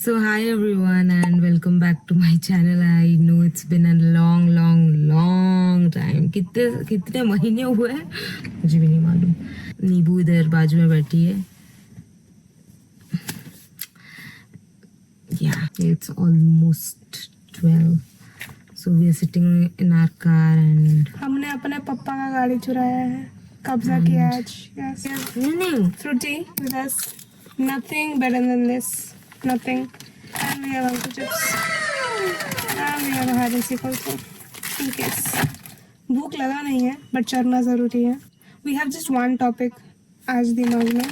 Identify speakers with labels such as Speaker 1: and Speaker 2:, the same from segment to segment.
Speaker 1: So hi everyone and welcome back to my channel. I know it's been a long time. कितने महीने हुए हैं मुझे भी नहीं मालूम. नीबू इधर बाजू में बैठी है. Yeah, it's almost 12. So we are sitting in our car and
Speaker 2: हमने अपने पप्पा का गाड़ी चुराया है, कब्जा किया आज. Yes.
Speaker 1: नहीं
Speaker 2: Fruity with us. Nothing better than this. Nothing. And we have Uncle Chips. And we have a hide and seek also. In case. भूख लगा नहीं है, but चरना ज़रूरी है. We have just one topic आज दिमाग में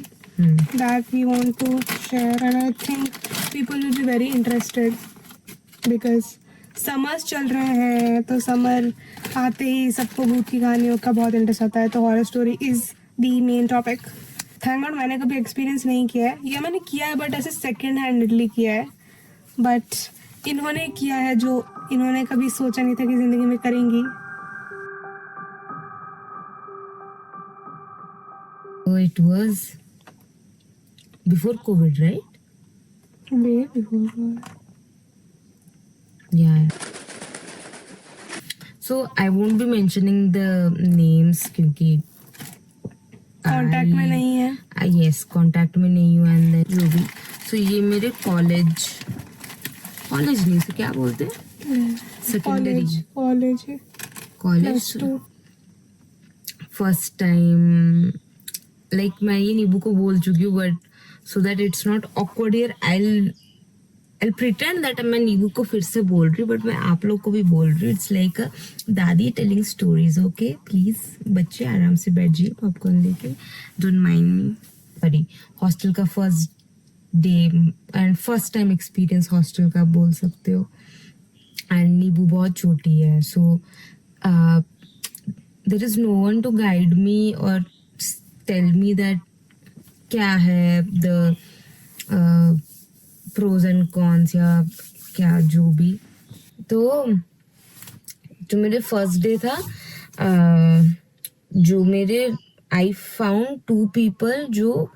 Speaker 2: that we want to share, and I think people will be very interested because summers चल रहे हैं तो समर आते ही सबको भूत की कहानियों का बहुत इंटरेस्ट आता है. तो horror story is the main topic. Thank God मैंने कभी एक्सपीरियंस नहीं किया है, या मैंने किया है बट ऐसे सेकेंड हैंडेडली किया है. बट इन्होंने किया है जो इन्होंने कभी सोचा नहीं था कि जिंदगी में करेंगी.
Speaker 1: so it was before COVID, right?
Speaker 2: Way before.
Speaker 1: Yeah. So I won't be mentioning the names क्योंकि
Speaker 2: कांटेक्ट में नहीं है.
Speaker 1: yes कांटेक्ट में नहीं हूँ एंड जो भी. So ये मेरे कॉलेज नहीं से क्या बोलते हैं secondary college first time like मैं ये नीबू को बोल चुकी हूँ but so that it's not awkward here I'll pretend that मैं नीबू को फिर से बोल रही बट मैं आप लोग को भी बोल रही हूँ. It's like dadi telling stories. Okay please बच्चे आराम से बैठ जाइए पॉपकॉर्न लेके. Don't mind me. Sorry hostel का first day and first time experience hostel का बोल सकते हो. एंड नीबू बहुत छोटी है so there is no one to guide me और टेल मी दैट क्या है द प्रोज एंड कॉन्स या क्या जो भी. तो जो मेरे फर्स्ट डे था जो मेरे आई फाउंड 2 people जो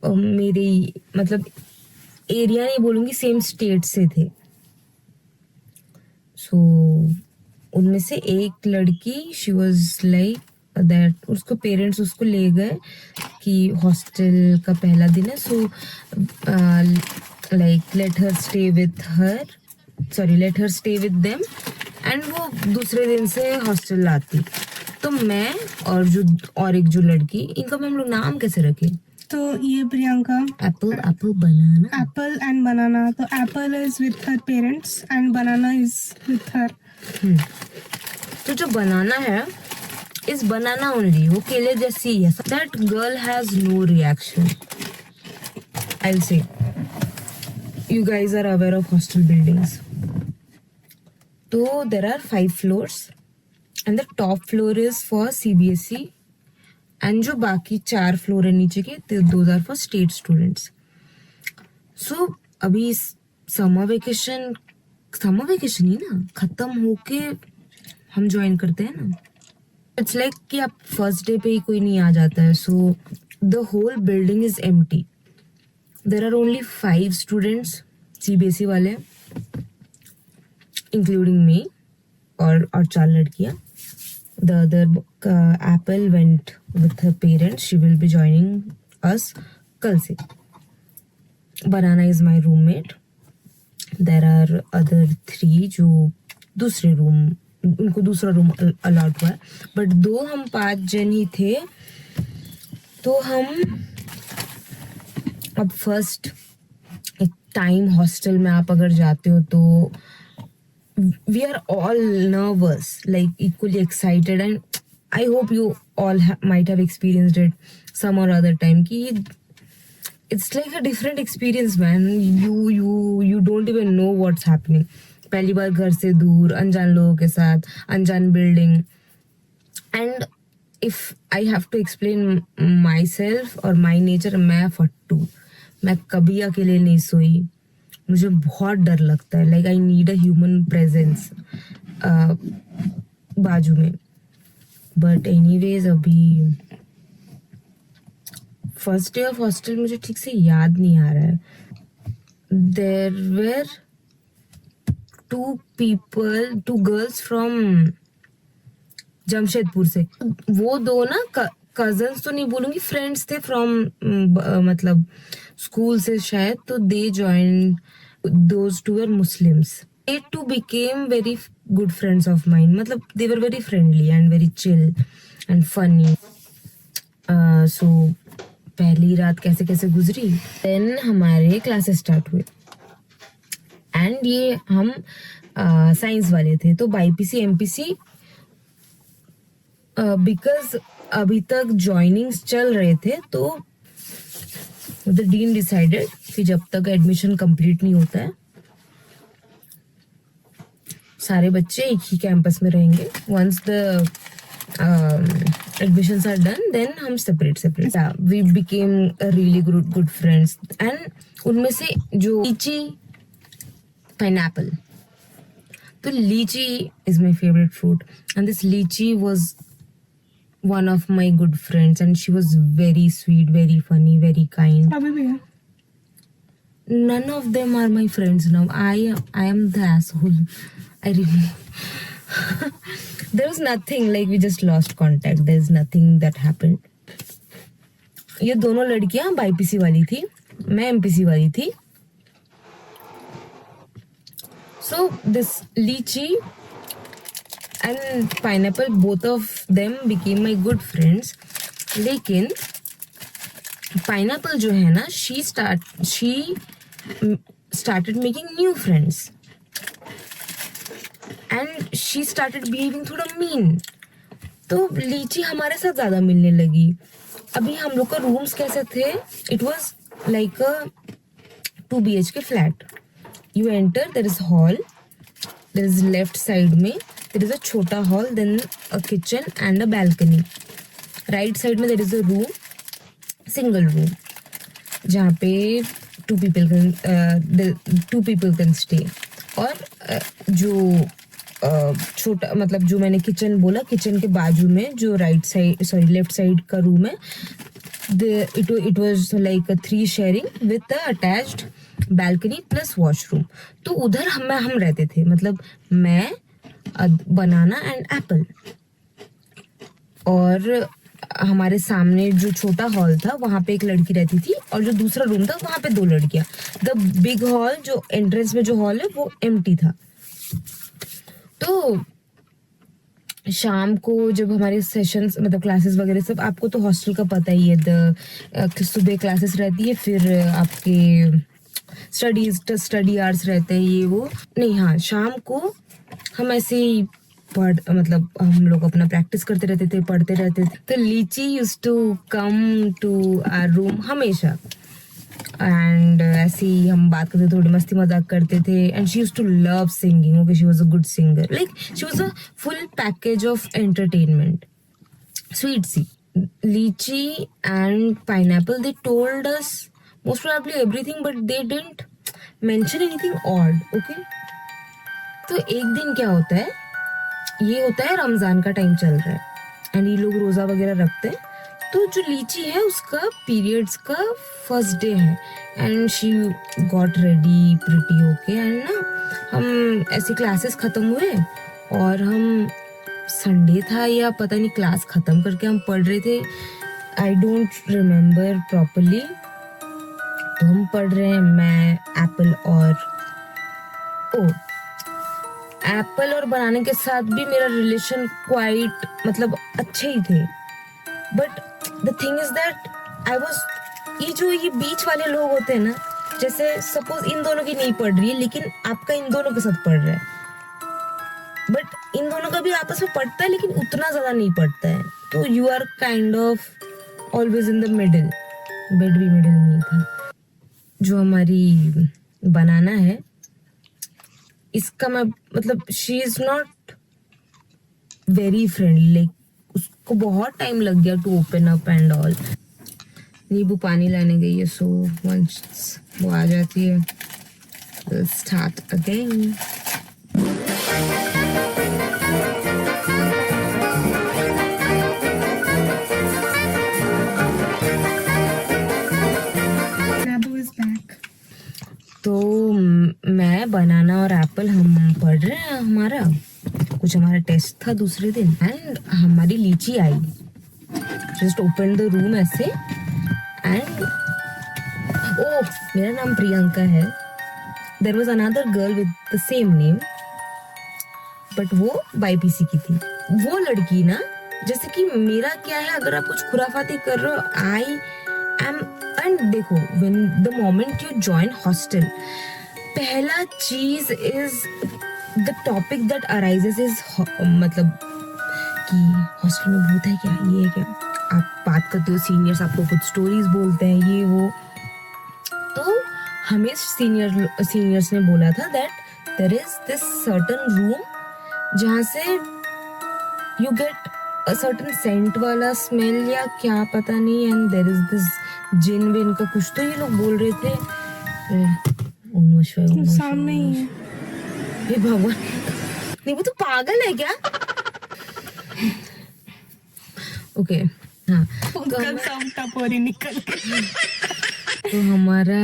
Speaker 1: मेरे मतलब एरिया नहीं बोलूँगी सेम स्टेट से थे. सो उनमें से एक लड़की शी वाज लाइक दैट उसको पेरेंट्स उसको ले गए कि हॉस्टल का पहला दिन है सो like let her stay with them and वो दूसरे दिन से हॉस्टल लाती. तो मैं और एक जो लड़की इनका हम लोग नाम कैसे रखे.
Speaker 2: तो ये Priyanka.
Speaker 1: Apple Banana.
Speaker 2: Apple and Banana. तो Apple is with her parents and Banana is with her.
Speaker 1: तो जो बनाना है इज बनाना ओनली. वो केले जैसी है. That girl has no reaction. I will say you guys are aware of hostel buildings. So there are 5 floors and the top floor is for CBSE and जो बाकी 4 floor है नीचे के those are for state students. So अभी summer vacation ही ना खत्म होके हम ज्वाइन करते हैं ना. इट्स लाइक कि आप फर्स्ट डे पे ही कोई नहीं आ जाता है. So the whole building is empty. There are only 5 students CBSE वाले including me और 4 लड़कियाँ. The other Apple went with her parents. She will be joining us कल से. Banana is my roommate. There are other 3 जो दूसरे room उनको दूसरा room allot हुआ है बट 2 हम 5 जन ही थे. तो हम अब फर्स्ट टाइम हॉस्टल में आप अगर जाते हो तो we are all nervous like equally excited and I hope you all might have experienced it some or other time कि it's like a different experience man. You don't even know what's happening. पहली बार घर से दूर अनजान लोगों के साथ अनजान building. And if I have to explain myself और माई नेचर मैं फट्टू. मैं कभी अकेले नहीं सोई. मुझे बहुत डर लगता है. Like I need a human presence बाजू में. बट एनीवेज अभी फर्स्ट डे ऑफ हॉस्टल मुझे ठीक से याद नहीं आ रहा है. there were two girls from Jamshedpur से. वो दो ना कजन्स तो नहीं बोलूंगी, फ्रेंड्स थे फ्रॉम मतलब स्कूल से शायद. तो they join, those two were Muslims. They two became very good friends of mine. मतलब they were very friendly and very chill and funny. So पहली रात कैसे कैसे गुजरी. देन हमारे क्लासेस स्टार्ट हुए एंड ये हम साइंस वाले थे. तो बाईपीसी एमपीसी बिकॉज अभी तक ज्वाइनिंग्स चल रहे थे, तो द डीन डिसाइडेड कि जब तक एडमिशन कंप्लीट नहीं होता है सारे बच्चे एक ही कैंपस में रहेंगे. Once the admissions are done, then हम separate. Yeah, we became really good friends. And उनमें से जो लीची, pineapple. तो लीची is my favorite fruit, and this lychee was one of my good friends, and she was very sweet, very funny, very kind.
Speaker 2: अभी भी है.
Speaker 1: None of them are my friends now. I am the asshole. I really. There was nothing, like we just lost contact. There's nothing that happened. ये दोनों लड़कियां BiPC वाली थी, मैं MPC वाली थी. So this lychee and pineapple, both of them became my good friends. लेकिन pineapple जो है ना, she started making new friends. And she started behaving थोड़ा मीन. तो लीची हमारे साथ ज्यादा मिलने लगी. अभी हम लोग का रूम्स कैसे थे, it was like a 2 BHK flat. You enter, there is hall, there is left side में देयर इज अ छोटा hall, then a kitchen and a balcony. Right side में there is a room, single room, जहाँ पे to people can stay. और जो छोटा मतलब जो मैंने किचन बोला, किचन के बाजू में जो लेफ्ट साइड का रूम है, it was like a 3 sharing with attached balcony plus washroom. तो उधर हम रहते थे, मतलब मैं, बनाना एंड एप्पल. और हमारे सामने जो छोटा हॉल था वहां पे एक लड़की रहती थी, और जो दूसरा रूम था वहां पे 2 लड़कियां. द बिग हॉल, जो एंट्रेंस में जो हॉल है, वो एम्प्टी था. तो शाम को जब हमारे सेशंस मतलब क्लासेस वगैरह सब, आपको तो हॉस्टल का पता ही है, सुबह क्लासेस रहती है, फिर आपके स्टडी आवर्स रहते हैं, ये वो नहीं. हाँ, शाम को हम ऐसे ही मतलब हम लोग अपना प्रैक्टिस करते रहते थे, पढ़ते रहते थे. तो Lychee used to come to our room हमेशा, एंड ऐसे ही हम बात करते, थोड़ी मस्ती मजाक करते थे. And she used to love singing. Okay, she was a good singer, like she was a full package of entertainment. Sweet see. Litchi and Pineapple, they told us most probably everything, but they didn't mention anything odd. Okay, तो एक दिन क्या होता है, ये होता है रमजान का टाइम चल रहा है, एंड ये लोग रोजा वगैरह रखते हैं. तो जो लीची है उसका पीरियड्स का फर्स्ट डे है, and she got ready pretty okay. And ना हम ऐसी क्लासेस खत्म हुए, और हम संडे था या पता नहीं, क्लास खत्म करके हम पढ़ रहे थे, आई डोंट रिमेम्बर प्रॉपरली. तो हम पढ़ रहे हैं, मैं, एप्पल और बनाने के साथ भी मेरा रिलेशन क्वाइट मतलब अच्छे ही थे. But the thing is that I was, ये बीच वाले लोग होते हैं ना, जैसे सपोज इन दोनों की नहीं पढ़ रही है, लेकिन आपका इन दोनों के साथ पढ़ रहा है, बट इन दोनों का भी आपस में पढ़ता है, लेकिन उतना ज्यादा नहीं पढ़ता है. तो you are kind of always in the middle. Bed भी मिडिल में ही था. जो हमारी बनाना है, इसका मैं मतलब she is not very friendly, like उसको बहुत टाइम लग गया to open up and all. नींबू पानी लाने गई है, सो वंस वो आ जाती है, स्टार्ट अगेन. तो मैं बनाना और एप्पल हम पढ़ रहे हैं, हमारा टेस्ट था दूसरे दिन, एंड हमारी लीची आई, जस्ट ओपन द रूम ऐसे, एंड ओह मेरा नाम प्रियंका है, there was another girl with the same name, but वो बाईपीसी की थी। वो लड़की ना, जैसे कि मेरा क्या है, अगर आप कुछ खुराफाती कर रहे हो, आई एम, एंड देखो when the moment you join hostel, पहला चीज is the topic that arises is, मतलब कि हॉस्टल में भूत है क्या, ये है क्या, आप बात करते हो, सीनियर्स आपको कुछ स्टोरीज बोलते हैं, ये वो। तो हमें सीनियर्स ने बोला था that there is this certain room जहाँ से you get a certain scent वाला स्मेल या क्या पता नहीं, एंड देयर इज दिस जिन विन का कुछ तो ये लोग बोल रहे थे।
Speaker 2: सामने ही है।
Speaker 1: हे भगवान, नहीं वो तो पागल है क्या? ओके हाँ,
Speaker 2: निकल
Speaker 1: तो हमारा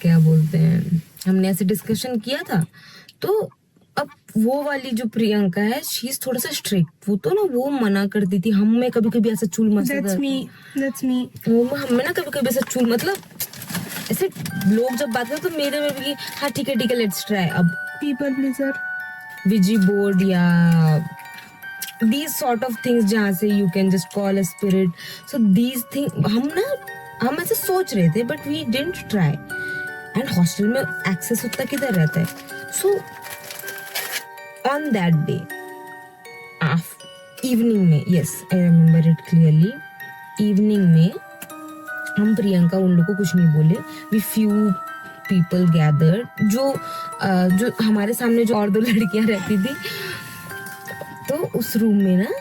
Speaker 1: क्या बोलते हैं, हमने ऐसे डिस्कशन किया था। तो अब वो वाली जो प्रियंका है, शी इज थोड़ा सा स्ट्रिक्ट, वो तो ना वो मना करती थी, हमें कभी कभी ऐसा चूल मचा,
Speaker 2: that's me
Speaker 1: वो हमें ना कभी कभी ऐसा चूल, मतलब ऐसे लोग जब बात करते तो मेरे में भी हाँ ठीक है लेट्स ट्राई। अब
Speaker 2: पीपल प्लीजर,
Speaker 1: विजी बोर्ड या these sort of things जहाँ से you can just call a spirit, so these things हम ऐसे सोच रहे थे, but we didn't try, and hostel में access उतना किधर रहता है। So on that day evening में, yes I remember it clearly, evening में हम प्रियंका उन लोग को कुछ नहीं बोले, we few people gathered, जो हमारे सामने जो और दो लड़कियां रहती थी, तो उस रूम में ना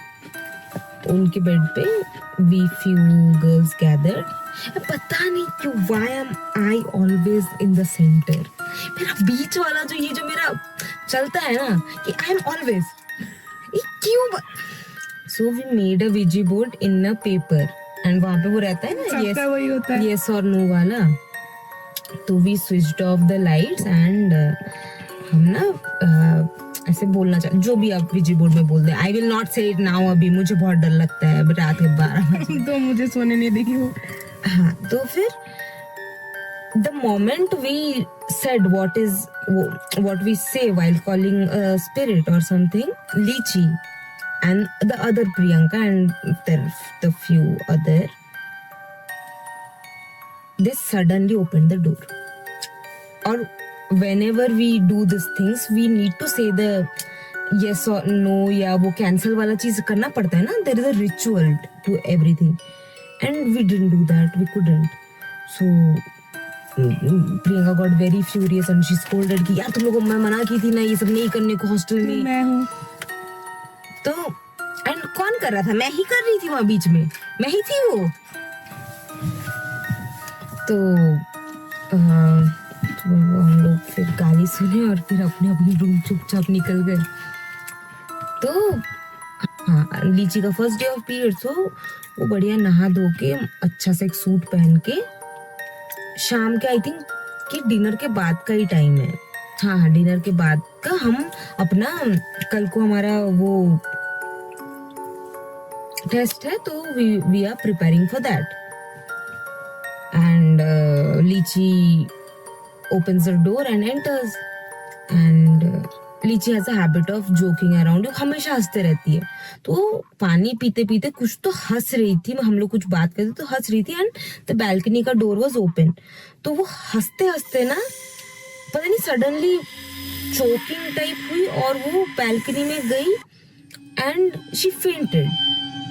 Speaker 1: उनके बेड पे we few girls gathered। पता नहीं क्यों why am I always in the center, मेरा बीच वाला जो मेरा चलता है ना कि I am always, ये क्यों? So we made a Ouija board in a paper, and वहाँ पे वो रहता है ना, yes,
Speaker 2: वही होता है,
Speaker 1: yes or no वाला। तो we switched off the lights and हम ना ऐसे बोलना चाहिए, जो भी आप विजी बोर्ड में बोल दे, आई विल नॉट से इट नाउ, अभी मुझे बहुत डर लगता है, अभी रात के 12 बजे
Speaker 2: तो मुझे सोने नहीं देगी वो।
Speaker 1: हाँ, तो फिर the moment we said what we say while calling a spirit or something, Lychee and the other Priyanka and the few other, they suddenly opened the door. Or whenever we do these things, we need to say the yes or no, या वो cancel वाला चीज करना पड़ता है ना, there is a ritual to everything, and we didn't do that, we couldn't. So Priyanka got very furious and she scolded कि यार तुम लोगों को मैं मना की थी ना ये सब नहीं करने को हॉस्टल में।
Speaker 2: मैं हूँ
Speaker 1: तो एंड कौन कर रहा था? मैं ही कर रही थी वहां बीच में, मैं ही थी वो। तो हम लोग फिर गाली सुने और फिर अपने अपने रूम चुपचाप निकल गए। तो हाँ, लीची का फर्स्ट डे ऑफ पीरियड, तो वो बढ़िया नहा धो के अच्छा सा एक सूट पहन के, शाम के आई थिंक कि डिनर के बाद का ही टाइम है, हाँ डिनर के बाद का, हम अपना कल को हमारा वो टेस्ट है, तो we are preparing for that, and Lychee opens the door and enters, and लीची has a habit of joking around, हमेशा हंसते रहती है। तो पानी पीते पीते कुछ तो हंस रही थी, हम लोग कुछ बात करते तो हंस रही थी, एंड द बैल्कनी का डोर वाज ओपन। तो वो हंसते हंसते ना पता नहीं सडनली चोकिंग टाइप हुई और वो बैल्कनी में गई, and she fainted,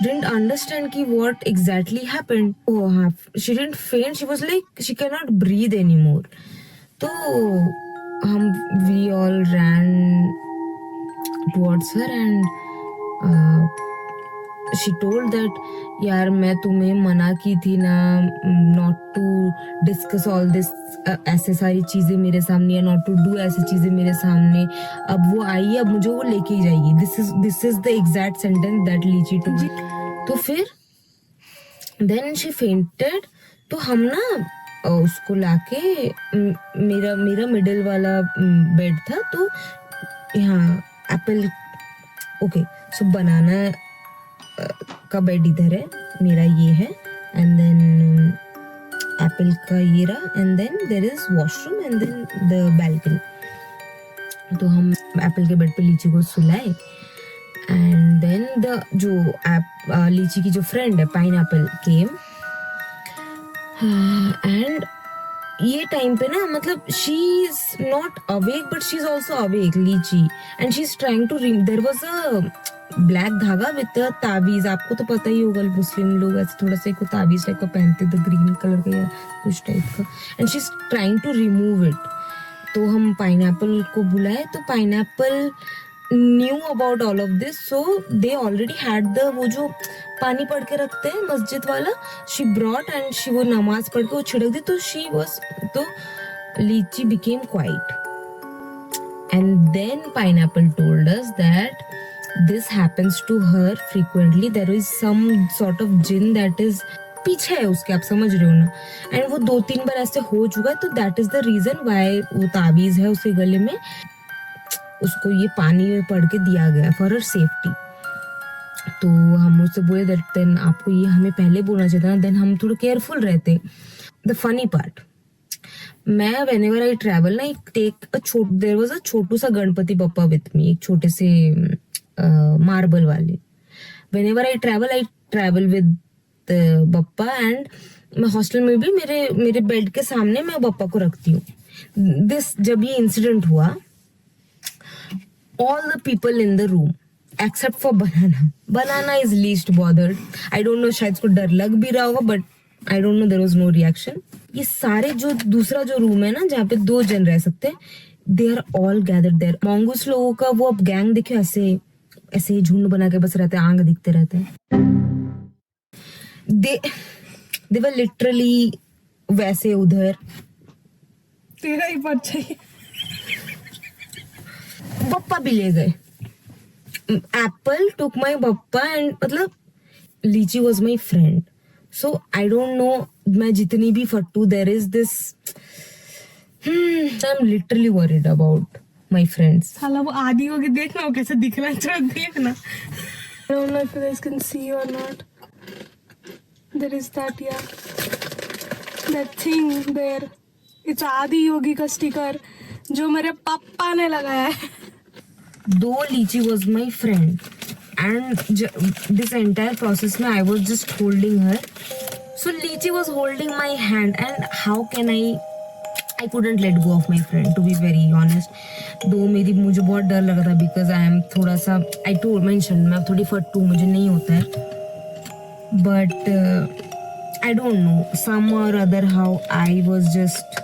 Speaker 1: didn't understand ki what exactly happened. Oh हाँ, she didn't faint, she was like she cannot breathe anymore. तो हम we all ran towards her and she told that यार मैं तुम्हें मना की थी ना not to discuss all this, ऐसे सारी चीजें मेरे सामने, या not to do ऐसी चीजें मेरे सामने। अब वो आई है, अब मुझे वो लेके ही जाएगी। This is the exact sentence that Lychee told. तो फिर then she fainted। तो हम ना उसको लाके मेरा मेरा मिडिल वाला बेड था, तो यहाँ एप्पल, ओके सो बनाना का बेड इधर है, मेरा ये है, एंड देन एप्पल का ये रहा, and then there is washroom and then the balcony. तो हम एप्पल के बेड पे लीची को सुलाए, एंड देन द जो लीची की जो फ्रेंड है पाइनएप्पल केम, एंड ये टाइम पे ना मतलब she is not awake but she is also awake Litchi, and she is trying to there was a black dhaga with taweez, आपको तो पता ही होगा मुस्लिम लोग ऐसे थोड़ा सा तावीज टाइप का पहनते थे, ग्रीन कलर का या कुछ टाइप का, and she is trying to remove it. तो हम पाइनएप्पल को बुलाए, तो Pineapple knew about all of this, so they already had the वो जो पानी पढ़ के रखते हैं मस्जिद वाला, शी ब्रॉट एंड शी वो नमाज पढ़ के वो छिड़क दी, तो शी वाज, तो Lychee became quiet, and then Pineapple told us that this happens to her frequently, there is some sort of jinn that is पीछे है उसके, आप समझ रहे हो ना, एंड वो 2-3 बार ऐसे हो चुका है, तो that is the reason why वो ताबीज है उसके गले में, उसको ये पानी में पढ़ के दिया गया फॉर हर सेफ्टी। तो हम उससे बोले दैट देन आपको ये हमें पहले बोलना चाहिए था, देन हम थोड़ा केयरफुल रहते। द फनी पार्ट, मैं whenever I travel ना, एक टेक देयर वाज अ छोटू सा गणपति बप्पा विथ मी, एक छोटे से मार्बल वाले। whenever I travel with Bappa, and मैं हॉस्टल में भी मेरे बेड के सामने मैं बप्पा को रखती हूँ। जब ये इंसिडेंट हुआ, all the people in the room except for banana is least bothered, I don't know, शायद उसको डर लग भी रहा होगा, but I don't know, there was no reaction। ये सारे जो दूसरा जो रूम है ना जहाँ पे 2 जन रह सकते हैं, they are all gathered there। mongoose लोगों का वो अब गैंग देखियो, ऐसे ही झुंड बना के बस रहते हैं, आंख दिखते रहते हैं। they were literally वैसे उधर।
Speaker 2: तेरा ही बात चाहिए।
Speaker 1: बप्पा भी ले गए, Apple took my Bappa, and मतलब Litchi was my friend, so I don't know, मैं जितनी भी फट्टू, there is this, I am literally worried about my friends.
Speaker 2: साला वो आदि होगी, देखना वो कैसे दिख रहा है, चलो देखना। I don't know if you guys can see or not. There is that, yeah, that thing there. It's आदि योगी का स्टिकर जो मेरे पापा ने लगाया है।
Speaker 1: दो लीची was my friend, and this entire process में आई वॉज जस्ट होल्डिंग हर, सो लीची was holding my hand, and how can I couldn't let go of my friend, to be very honest। दो मुझे बहुत डर लगा था, बिकॉज आई एम थोड़ा सा, आई टोल्ड मेंशन, मैं थोड़ी फट्टू, मुझे नहीं होता है, but I don't no, some or other how I was just,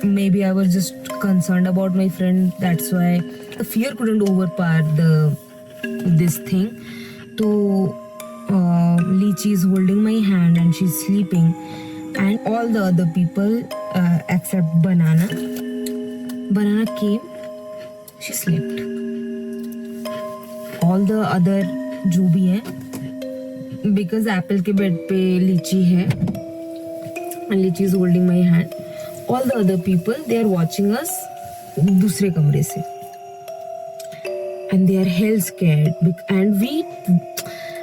Speaker 1: maybe I was just concerned about my friend, that's why the fear couldn't overpower this thing। So Lychee is holding my hand and she's sleeping, and all the other people except Banana came, she slept। all the other जो भी है, because Apple के bed पे Lychee है and Lychee is holding my hand, all the other people they are watching us दूसरे कमरे से, and they are hell scared,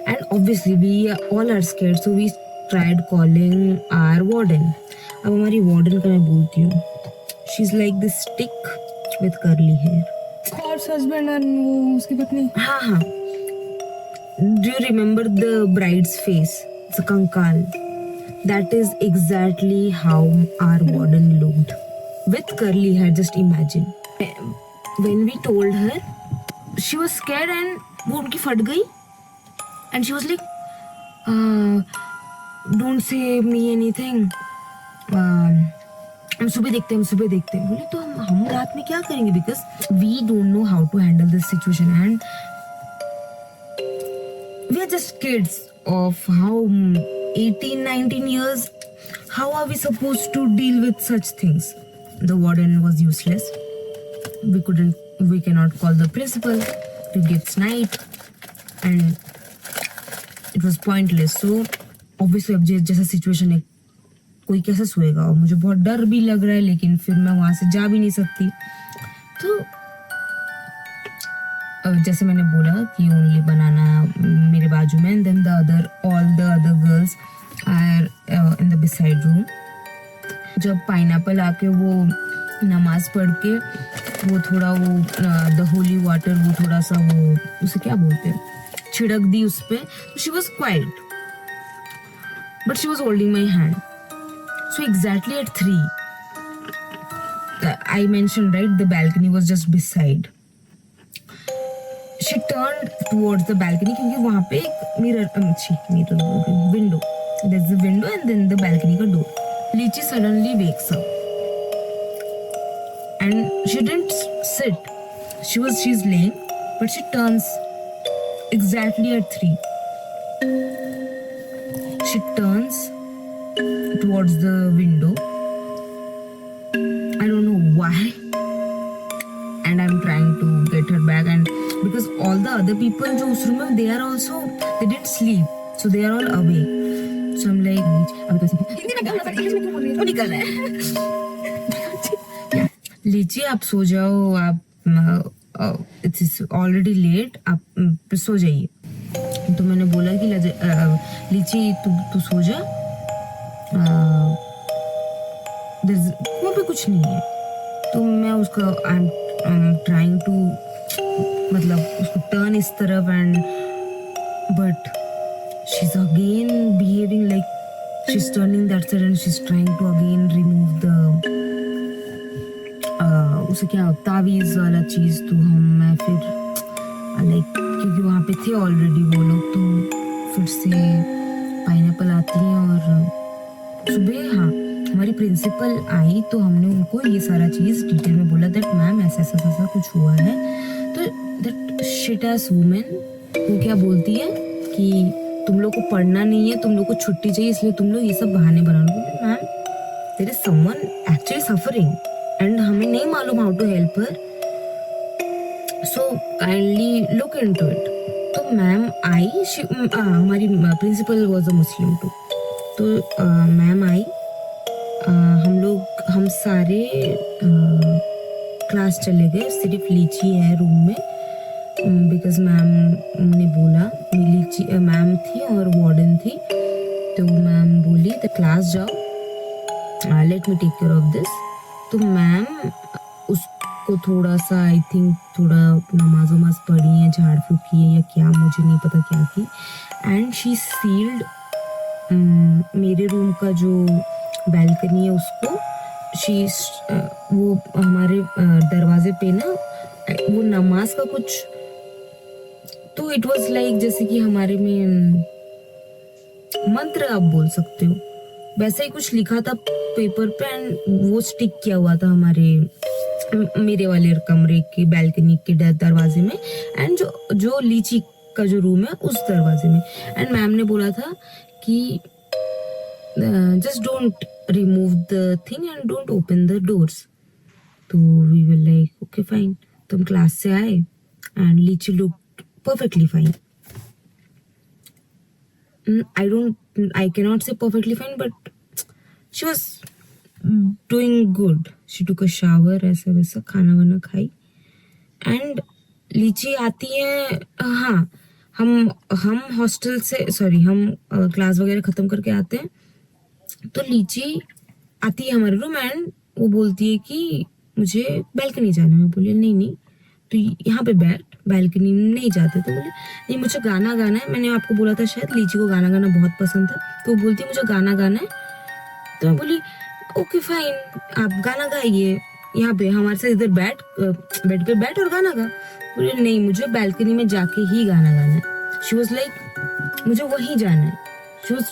Speaker 1: and obviously we all are scared, so we tried calling our warden। अब हमारी warden का मैं बोलती हूँ, she is like this stick with curly hair.
Speaker 2: और हस्बैंड और वो उसकी पत्नी।
Speaker 1: हाँ, do you remember the bride's face, the कंकाल? That is exactly how our warden looked, with curly hair, just imagine। When we told her, she was scared and वो उनकी फट गई, and she was like, don't say me anything, हम सुबह देखते हैं। बोले तो हम रात में क्या करेंगे, because we don't know how to handle this situation, and we are just kids of how 18-19 years, how are we supposed to deal with such things? The warden was useless, we cannot call the principal, it gets night and it was pointless, so obviously अब जैसा situation है, कोई कैसे सोएगा, और मुझे बहुत डर भी लग रहा है, लेकिन फिर मैं वहां से जा भी नहीं सकती। तो जैसे मैंने बोला कि ओनली बनाना मेरे बाजू में, and then the other all the other girls are in the beside room. जब पाइनएप्पल आके वो नमाज पढ़ के वो थोड़ा वो द होली वाटर वो थोड़ा सा वो उसे क्या बोलते हैं छिड़क दी उस पे, तो she was quite but she was holding my hand. So exactly at 3 I mentioned, right, the balcony was just beside. She turned towards the balcony क्योंकि वहाँ पे एक mirror window. There's the window and then the balcony का door. Lychee suddenly wakes up and she didn't sit. She's laying, but she turns exactly at 3. She turns towards the window. I don't know why, and I'm trying to get her back, and because all the other people जो उस room में they are also, they didn't sleep, so they are all awake. So I'm like, अभी कैसे हिंदी में गाना English में क्यों बोल रही है, वो निकल रहा है। लीची आप सो जाओ, आप इट्स ऑलरेडी लेट, आप सो जाइए। तो मैंने बोला कि लीची तू सो जा, वहाँ पे कुछ नहीं है। तो मैं उसका आई एम ट्राइंग टू मतलब उसको टर्न इस तरफ, and but she is again behaving like she is turning that side and she is trying to again remove the उसे क्या तावीज वाला चीज। तो मैं फिर लाइक क्योंकि वहाँ पे थे ऑलरेडी वो लोग, तो फिर से पाइनएप्पल आती है और सुबह हाँ हमारी प्रिंसिपल आई तो हमने उनको ये सारा चीज डिटेल में बोला दैट मैम ऐसा ऐसा ऐसा कुछ हुआ है। तो दैट शिट एस वुमेन वो क्या बोलती है कि तुम लोग को पढ़ना नहीं है, तुम लोग को छुट्टी चाहिए, इसलिए तुम लोग ये सब बहाने बना लो। Ma'am there is someone actually suffering and हमें नहीं मालूम how to help her, so kindly look into it. तो मैम आई, हमारी principal was a Muslim too, तो मैम आई, हम सारे क्लास चले गए, सिर्फ लीची है रूम में बिकॉज मैम ने बोला, लीची मैम थी और वार्डन थी, तो मैम बोली द क्लास जाओ, let me take care of this. तो मैम उसको थोड़ा सा आई थिंक थोड़ा नमाज वमाज पढ़ी है, झाड़ फूक की है या क्या, मुझे नहीं पता क्या की, एंड शी सील्ड मेरे रूम का जो बैल्कनी है उसको वो हमारे दरवाजे पे ना वो नमाज का कुछ, तो इट वाज लाइक जैसे कि हमारे में मंत्र आप बोल सकते हो, वैसा ही कुछ लिखा था पेपर पे, एंड वो स्टिक किया हुआ था मेरे वाले कमरे के बैल्कनी के दरवाजे में, एंड जो लीची का जो रूम है उस दरवाजे में। एंड मैम ने बोला था कि just don't remove the thing and don't open the doors. तो we were like okay fine. तो हम क्लास से आए and लीची looked perfectly fine. I cannot say perfectly fine, but she was doing good. She took a shower, ऐसा वैसा खाना वाना खाई, and लीची आती है, हाँ हम हॉस्टल से हम क्लास वगैरह खत्म करके आते हैं, तो लीची आती है हमारे रूम एंड वो बोलती है कि मुझे बैल्कनी जाना है। मैं बोली नहीं तो यहाँ पे बैठ, बैल्कनी में नहीं जाते। तो बोले नहीं मुझे गाना गाना है, मैंने आपको बोला था शायद लीची को गाना गाना बहुत पसंद था, तो वो बोलती है मुझे गाना गाना है। तो मैं बोली ओके फाइन, आप गाना गाइए, यहाँ पे हमारे साथ इधर बेड पे बैठ और गाना गा। बोले नहीं मुझे बैल्कनी में जाके ही गाना गाना है। शी वॉज लाइक मुझे वहीं जाना है, शी वॉज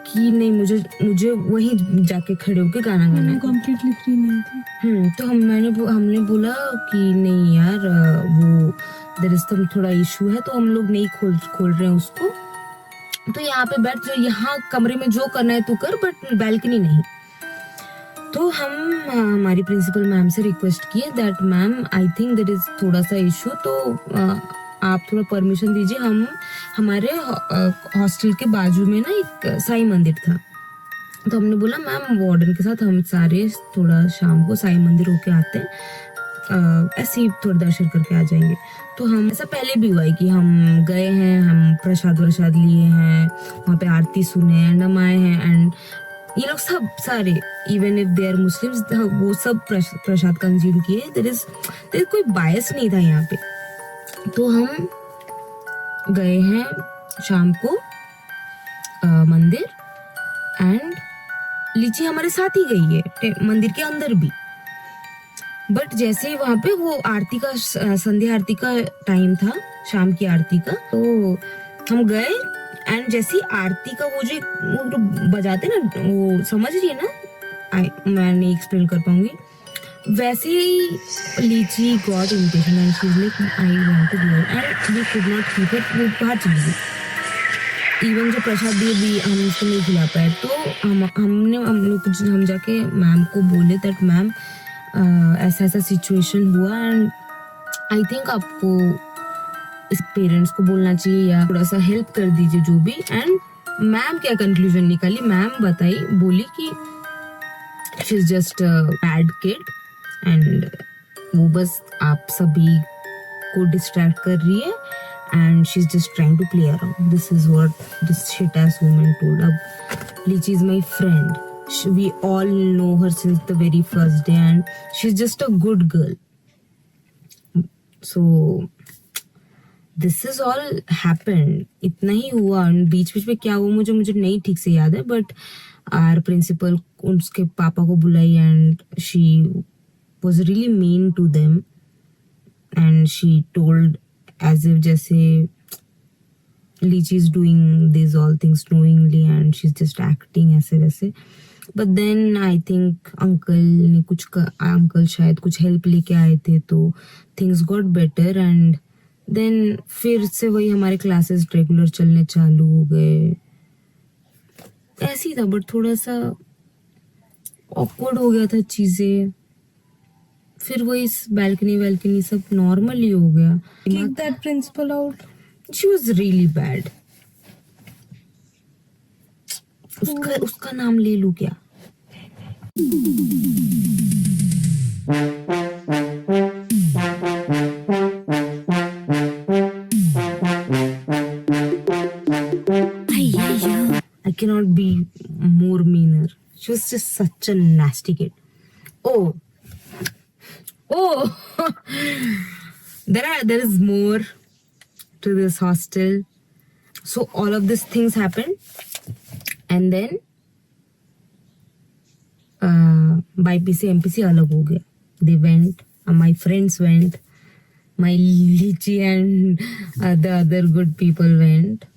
Speaker 1: कि नहीं मुझे वहीं जाके खड़े होके गाना गाना है।
Speaker 2: कंप्लीटली फ्री नहीं थी।
Speaker 1: तो हमने बोला कि नहीं यार वो देयर इज थोड़ा इशू है, तो हम लोग नहीं खोल रहे हैं उसको, तो यहाँ पे बैठ, जो यहाँ कमरे में जो करना है तू कर, बट बैल्कनी नहीं। तो हम हमारी प्रिंसिपल मैम से रिक्वेस्ट किए that ma'am I think there is थोड़ा सा इशू, तो आप थोड़ा परमिशन दीजिए। हमारे हॉस्टल के बाजू में ना एक साईं मंदिर था, तो हमने बोला मैम वार्डन के साथ हम सारे थोड़ा शाम को साईं मंदिर होके आते हैं, ऐसे ही थोड़ा दर्शन करके आ जाएंगे। तो हम ऐसा पहले भी हुआ है कि हम गए हैं, हम प्रसाद वरसाद लिए हैं, वहाँ पे आरती सुने एंड हम आए हैं, एंड ये लोग सब सारे even if they are Muslims वो सब प्रसाद कंज्यूम किए। देयर कोई बायस नहीं था यहाँ पे। तो हम गए हैं शाम को मंदिर, एंड लीची हमारे साथ ही गई है मंदिर के अंदर भी। बट जैसे ही वहां पे वो आरती का संध्या आरती का टाइम था, शाम की आरती का, तो हम गए एंड जैसे ही आरती का वो जो बजाते ना, वो समझ रही है ना, मैं नहीं एक्सप्लेन कर पाऊंगी, वैसे ही Lychee got invitation and she is like I want to go, and we could not keep it, वो बाहर चली गई। इवन जो प्रसाद भी हम उसको नहीं खिला पाए। तो हम जाके मैम को बोले दैट मैम ऐसा ऐसा सिचुएशन हुआ, एंड आई थिंक आपको इस पेरेंट्स को बोलना चाहिए या थोड़ा सा हेल्प कर दीजिए जो भी। एंड मैम क्या कंक्लूजन निकाली, मैम बताई, बोली कि she is just bad kid and वो बस आप सभी को डिस्ट्रैक्ट कर रही है, and she's just trying to play around. This is what this shit ass woman told. Ab Lychee is my friend. We all know her since the very first day, and she's just a good girl. So this is all happened. इतना ही हुआ, बीच बीच में क्या हुआ मुझे नहीं ठीक से याद है, बट आर प्रिंसिपल उसके पापा को बुलाई and she was really mean to them, and she told as if जैसे Lychee is doing these all things knowingly and she's just acting ऐसे वैसे। But then I think uncle शायद कुछ help लेके आए थे, तो things got better, and then फिर से वही हमारे क्लासेस रेगुलर चलने चालू हो गए। ऐसे ही था, बट थोड़ा सा awkward हो गया था चीजें। फिर वो इस बैल्कनी सब नॉर्मली हो गया।
Speaker 2: Kick that principal out.
Speaker 1: She was really bad. उसका नाम ले लूं क्या? I cannot be more meaner. She was just such a nasty kid. Oh, there is more to this hostel. So all of these things happened, and then BPC MPC अलग हो गया. They went, my friends went, my Lychee and the other good people went.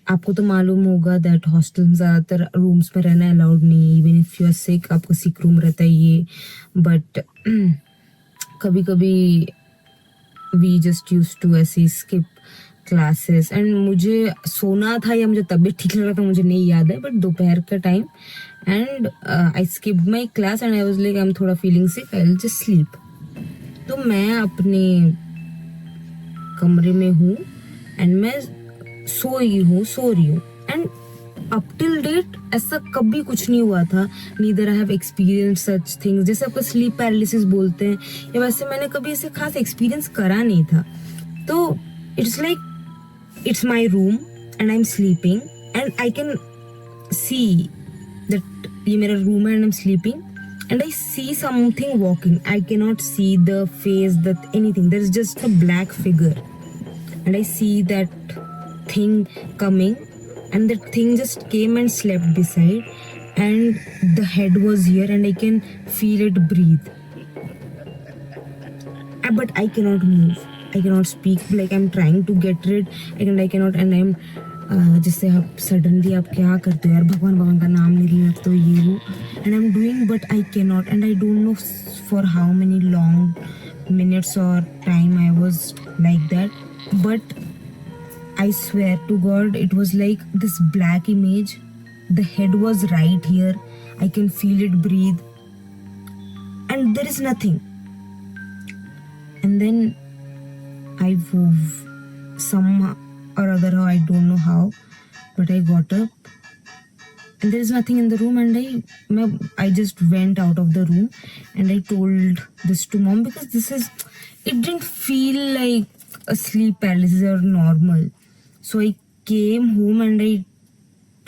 Speaker 1: आपको तो मालूम होगा that hostel में ज़्यादातर rooms में रहना अलाउड नहीं है, even if you are sick आपको सिक रूम रहता है ये। बट कभी कभी वी जस्ट यूज टू ऐसे स्किप क्लासेस, एंड मुझे सोना था या मुझे तबीयत ठीक लग रहा था मुझे नहीं याद है, बट दोपहर का time, and I skip my class and I was like I am थोड़ा feeling sick, I will just sleep. तो मैं अपने कमरे में हूँ एंड मैं सो रही हूँ, एंड अप टिल डेट ऐसा कभी कुछ नहीं हुआ था। Neither I have experience such things, जैसे आपको स्लीप पैरालिसिस बोलते हैं, या वैसे मैंने कभी ऐसे खास एक्सपीरियंस करा नहीं था। तो it's like it's my room and I am sleeping and I can see that ये मेरा रूम है and I am sleeping, and I see something walking. I cannot see the face, that anything. There is just a black figure, and I see that thing coming, and that thing just came and slept beside, and the head was here, and I can feel it breathe. But I cannot move. I cannot speak. Like I'm trying to get rid, and I cannot. And I'm जिससे आप suddenly आप क्या करते हो यार, भगवान का नाम नहीं लेना तो ये हो, and I am doing but I can not, and I don't know for how many long minutes और time I was like that, but I swear to God it was like this black image, the head was right here, I can feel it breathe, and there is nothing, and then I move some or other how, I don't know how, but I got up and there is nothing in the room, and I just went out of the room and I told this to mom, because it didn't feel like a sleep paralysis or normal. So I came home and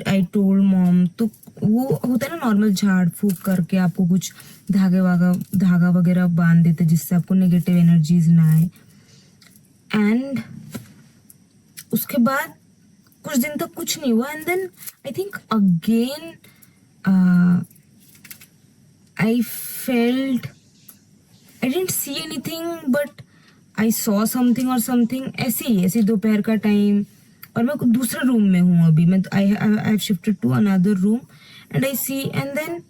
Speaker 1: I told mom. तो वो होता है ना normal झाड़ फूक करके आपको कुछ धागा वगैरह बांध देते जिससे आपको नेगेटिव एनर्जीज ना आए. एंड उसके बाद कुछ दिन तक कुछ नहीं हुआ, and then I think again I felt, I didn't see anything but I saw something or something. ऐसे दोपहर का टाइम, और मैं दूसरे रूम में हूँ अभी. मैं I have shifted to another room and I see, and then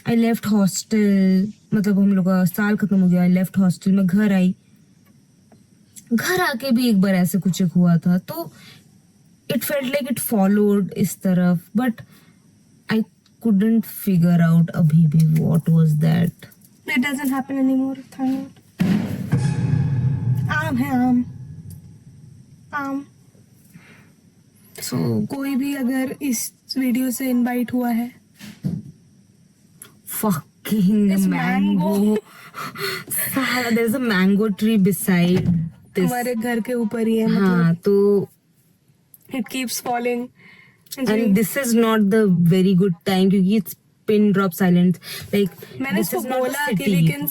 Speaker 1: I left hostel. मतलब हम लोग का साल खत्म हो गया. आई लेफ्ट हॉस्टल, मैं घर आई. घर आके भी एक बार ऐसे कुछ एक हुआ था. तो it felt like it followed इस तरफ, but I couldn't figure out अभी भी what was that.
Speaker 2: It doesn't happen anymore. Thank God. आम है आम.
Speaker 1: So
Speaker 2: कोई भी अगर इस वीडियो से इनवाइट हुआ है,
Speaker 1: fucking
Speaker 2: It's
Speaker 1: mango. Sahala, there's a mango tree beside this.
Speaker 2: हमारे घर के ऊपर ही है.
Speaker 1: हाँ, तो
Speaker 2: It keeps falling.
Speaker 1: and this is not the very good time क्योंकि it's pin drop silence. Like
Speaker 2: मैंने
Speaker 1: this
Speaker 2: उसको
Speaker 1: is not
Speaker 2: बोला
Speaker 1: the
Speaker 2: कि
Speaker 1: city.
Speaker 2: we can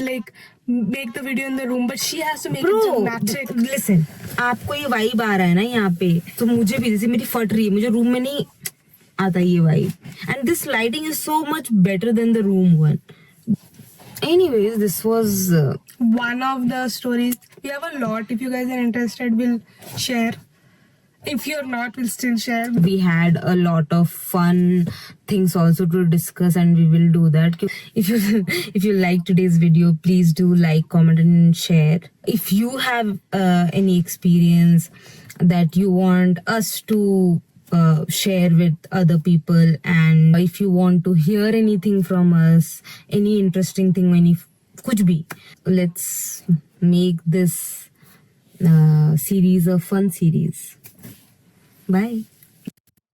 Speaker 2: like make the video in the room, but she has to make it
Speaker 1: Bro,
Speaker 2: dramatic.
Speaker 1: listen, आपको ये vibe आ रहा है ना यहाँ पे, तो मुझे भी जैसे मेरी फट रही है, मुझे रूम में नहीं आता ये vibe. And this lighting is so much better than the room one. Anyways, this was
Speaker 2: One of the stories. We have a lot. If you guys are interested, we'll share. If you're not, we'll still share.
Speaker 1: we had a lot of fun things also to discuss, and we will do that. If you like today's video, please do like, comment and share. If you have any experience that you want us to share with other people, and if you want to hear anything from us, any interesting thing, any kuch bhi, let's make this series a fun series. Bye.